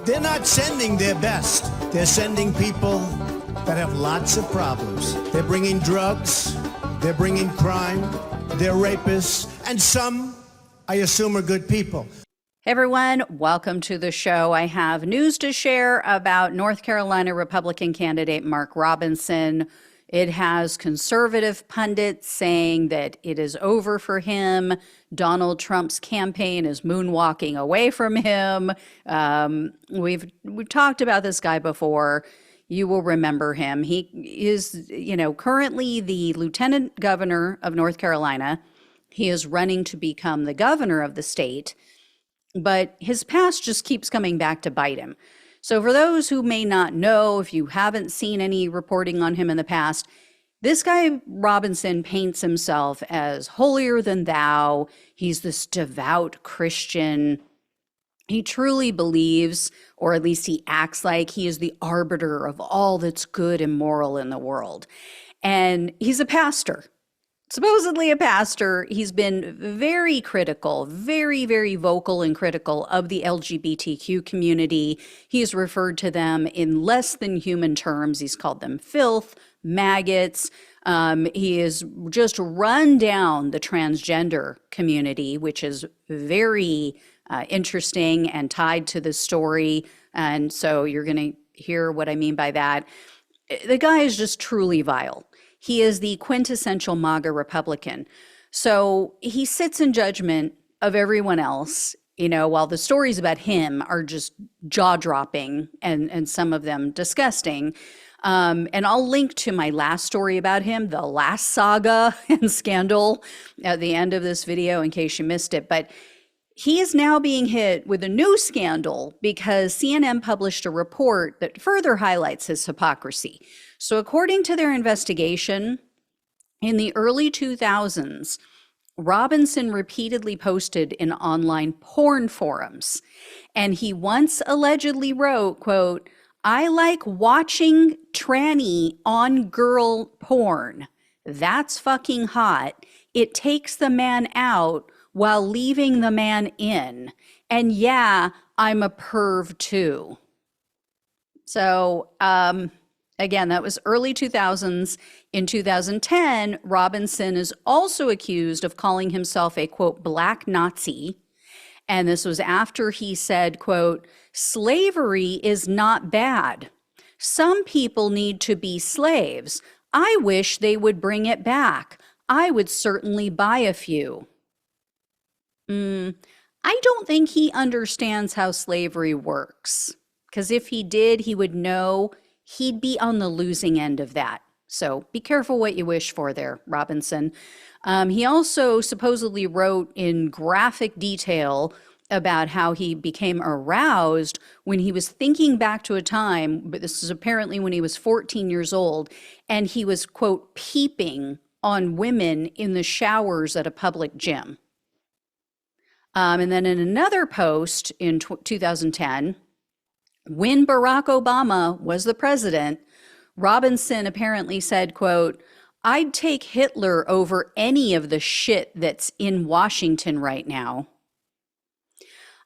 They're not sending their best. They're sending people that have lots of problems. They're bringing drugs, they're bringing crime, they're rapists, and some, I assume, are good people. Hey everyone, welcome to the show. I have news to share about North Carolina Republican candidate Mark Robinson. It has conservative pundits saying that it is over for him. Donald Trump's campaign is moonwalking away from him. We've talked about this guy before. You will remember him. He is, currently the lieutenant governor of North Carolina. He is running to become the governor of the state. But his past just keeps coming back to bite him. So for those who may not know, if you haven't seen any reporting on him in the past, this guy Robinson paints himself as holier than thou. He's this devout Christian. He truly believes, or at least he acts like, he is the arbiter of all that's good and moral in the world. And he's a pastor. Supposedly a pastor. He's been very critical, very, very vocal and critical of the LGBTQ community. He's referred to them in less than human terms. He's called them filth, maggots. He has just run down the transgender community, which is very interesting and tied to the story. And so you're going to hear what I mean by that. The guy is just truly vile. He is the quintessential MAGA Republican. So he sits in judgment of everyone else, while the stories about him are just jaw-dropping and some of them disgusting. And I'll link to my last story about him, the last saga and scandal, at the end of this video in case you missed it. But he is now being hit with a new scandal because CNN published a report that further highlights his hypocrisy. So according to their investigation, in the early 2000s, Robinson repeatedly posted in online porn forums. And he once allegedly wrote, quote, "I like watching tranny on girl porn. That's fucking hot. It takes the man out while leaving the man in. And yeah, I'm a perv too." So, again, that was early 2000s. In 2010, Robinson is also accused of calling himself a, quote, black Nazi. And this was after he said, quote, "Slavery is not bad. Some people need to be slaves. I wish they would bring it back. I would certainly buy a few." I don't think he understands how slavery works. Because if he did, he would know he'd be on the losing end of that. So be careful what you wish for there, Robinson. He also supposedly wrote in graphic detail about how he became aroused when he was thinking back to a time, but this is apparently when he was 14 years old, and he was, quote, peeping on women in the showers at a public gym. And then in another post in 2010, when Barack Obama was the president, Robinson apparently said, quote, "I'd take Hitler over any of the shit that's in Washington right now."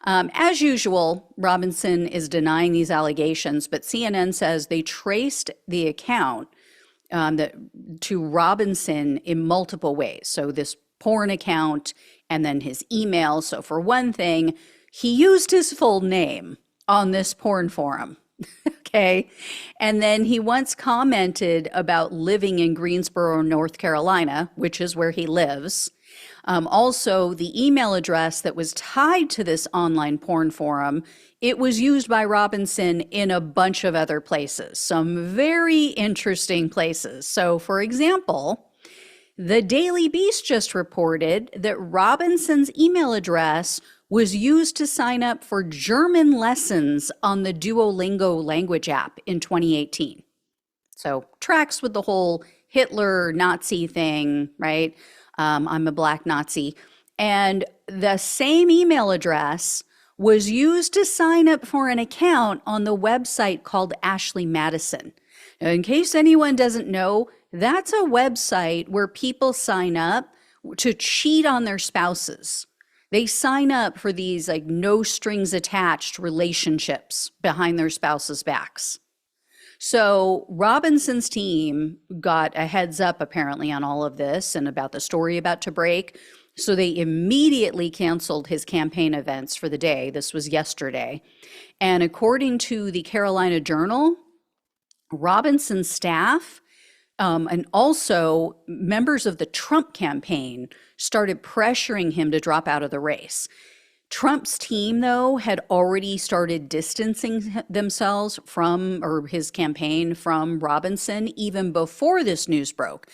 As usual, Robinson is denying these allegations, but CNN says they traced the account to Robinson in multiple ways. So this porn account and then his email. So for one thing, he used his full name on this porn forum. Okay. And then he once commented about living in Greensboro, North Carolina, which is where he lives. Also, the email address that was tied to this online porn forum, it was used by Robinson in a bunch of other places, some very interesting places. So, for example, the Daily Beast just reported that Robinson's email address was used to sign up for German lessons on the Duolingo language app in 2018. So tracks with the whole Hitler Nazi thing, right? I'm a black Nazi. And the same email address was used to sign up for an account on the website called Ashley Madison. Now, in case anyone doesn't know, that's a website where people sign up to cheat on their spouses. They sign up for these like no strings attached relationships behind their spouses' backs. So Robinson's team got a heads up apparently on all of this and about the story about to break. So they immediately canceled his campaign events for the day. This was yesterday. And according to the Carolina Journal, Robinson's staff and also members of the Trump campaign started pressuring him to drop out of the race. Trump's team, though, had already started distancing themselves from, or his campaign from Robinson even before this news broke.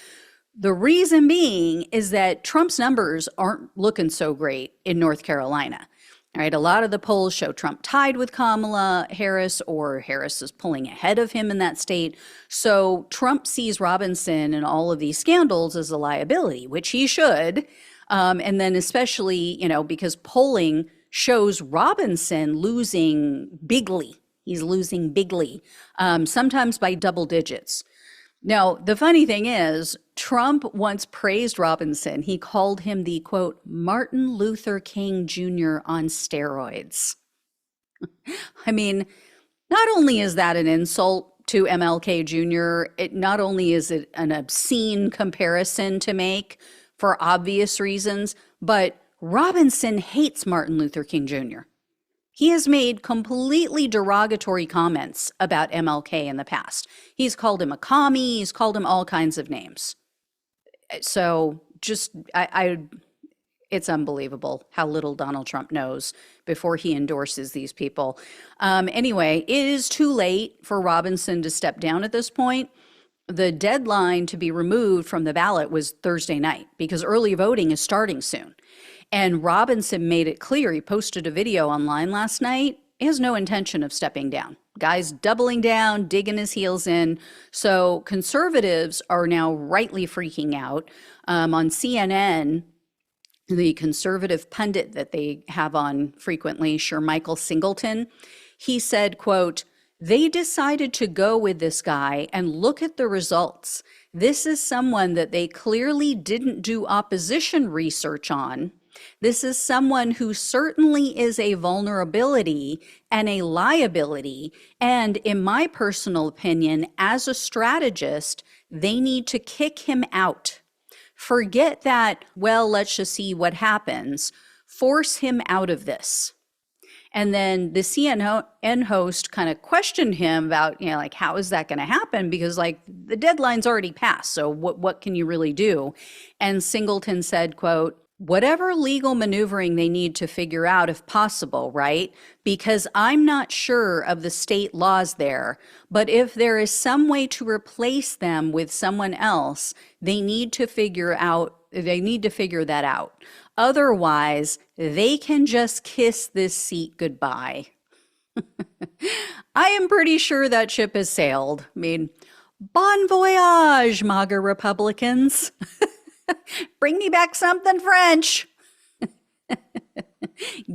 The reason being is that Trump's numbers aren't looking so great in North Carolina. All right, a lot of the polls show Trump tied with Kamala Harris, or Harris is pulling ahead of him in that state. So Trump sees Robinson and all of these scandals as a liability, which he should. And then especially, because polling shows Robinson losing bigly. He's losing bigly, sometimes by double digits. Now, the funny thing is, Trump once praised Robinson. He called him the, quote, Martin Luther King Jr. on steroids. I mean, not only is that an insult to MLK Jr., not only is it an obscene comparison to make for obvious reasons, but Robinson hates Martin Luther King Jr. He has made completely derogatory comments about MLK in the past. He's called him a commie. He's called him all kinds of names. So just, it's unbelievable how little Donald Trump knows before he endorses these people. Anyway, it is too late for Robinson to step down at this point. The deadline to be removed from the ballot was Thursday night because early voting is starting soon. And Robinson made it clear, he posted a video online last night, he has no intention of stepping down. Guy's doubling down, digging his heels in. So conservatives are now rightly freaking out. On CNN, the conservative pundit that they have on frequently, Michael Singleton, he said, quote, they decided to go with this guy and look at the results. This is someone that they clearly didn't do opposition research on. This is someone who certainly is a vulnerability and a liability. And in my personal opinion, as a strategist, they need to kick him out. Forget that, well, let's just see what happens. Force him out of this. And then the CNN host kind of questioned him about, like, how is that going to happen? Because, like, the deadline's already passed. So what can you really do? And Singleton said, quote, whatever legal maneuvering they need to figure out if possible, right? Because I'm not sure of the state laws there, but if there is some way to replace them with someone else, they need to figure that out. Otherwise, they can just kiss this seat goodbye. I am pretty sure that ship has sailed. I mean, bon voyage, MAGA Republicans. Bring me back something French.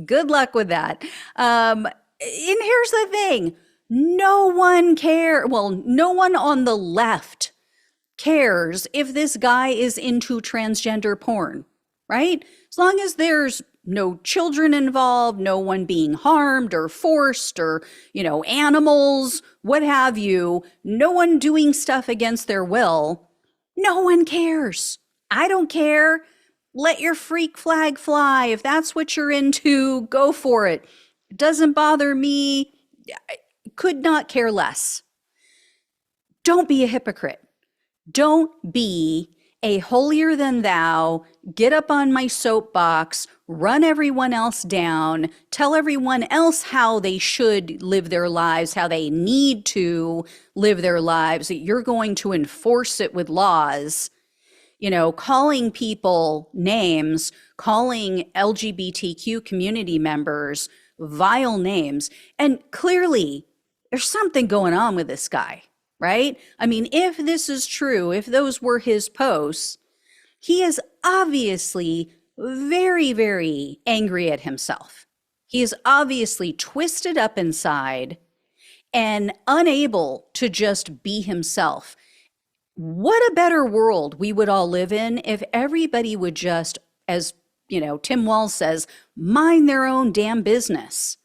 Good luck with that. And here's the thing. No one on the left cares if this guy is into transgender porn, right? As long as there's no children involved, no one being harmed or forced or, animals, what have you, no one doing stuff against their will, no one cares. I don't care. Let your freak flag fly. If that's what you're into, go for it. It doesn't bother me. I could not care less. Don't be a hypocrite. Don't be a holier than thou, get up on my soapbox, run everyone else down, tell everyone else how they should live their lives, how they need to live their lives, that you're going to enforce it with laws. Calling people names, calling LGBTQ community members vile names. And clearly, there's something going on with this guy, right? I mean, if this is true, if those were his posts, he is obviously very, very angry at himself. He is obviously twisted up inside and unable to just be himself. What a better world we would all live in if everybody would just, as Tim Walz says, mind their own damn business.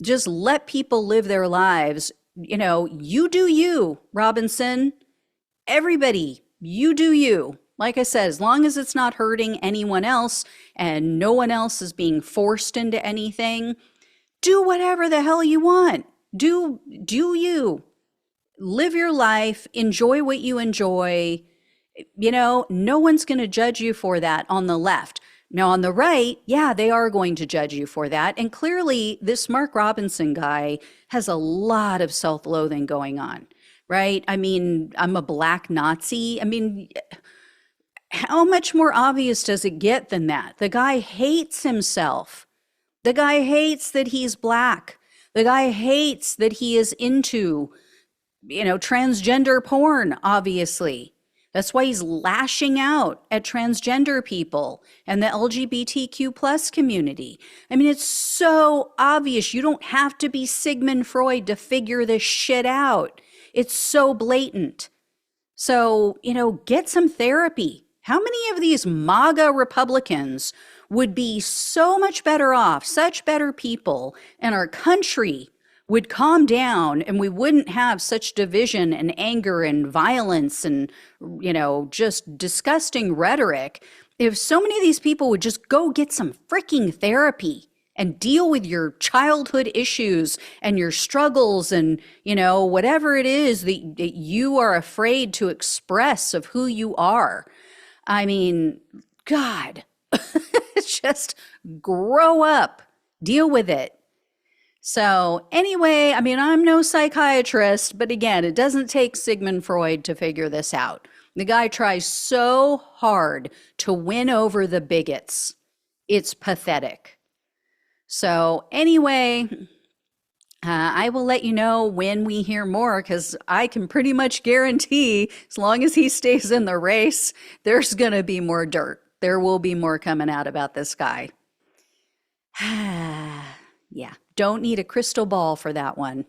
Just let people live their lives. You do you, Robinson. Everybody, you do you. Like I said, as long as it's not hurting anyone else and no one else is being forced into anything, do whatever the hell you want. Do you. Live your life, enjoy what you enjoy. No one's going to judge you for that on the left. Now, on the right, yeah, they are going to judge you for that. And clearly, this Mark Robinson guy has a lot of self-loathing going on, right? I mean, I'm a black Nazi. I mean, how much more obvious does it get than that? The guy hates himself. The guy hates that he's black. The guy hates that he is into, transgender porn, obviously. That's why he's lashing out at transgender people and the LGBTQ plus community. I mean, it's so obvious. You don't have to be Sigmund Freud to figure this shit out. It's so blatant. So, get some therapy. How many of these MAGA Republicans would be so much better off, such better people, and our country would calm down and we wouldn't have such division and anger and violence and, just disgusting rhetoric if so many of these people would just go get some freaking therapy and deal with your childhood issues and your struggles and, whatever it is that you are afraid to express of who you are. I mean, God, just grow up, deal with it. So anyway, I mean, I'm no psychiatrist, but again, it doesn't take Sigmund Freud to figure this out. The guy tries so hard to win over the bigots. It's pathetic. So anyway, I will let you know when we hear more, because I can pretty much guarantee as long as he stays in the race, there's going to be more dirt. There will be more coming out about this guy. Yeah, don't need a crystal ball for that one.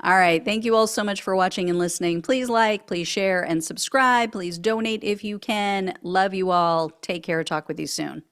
All right, thank you all so much for watching and listening. Please like, please share, and subscribe. Please donate if you can. Love you all. Take care. Talk with you soon.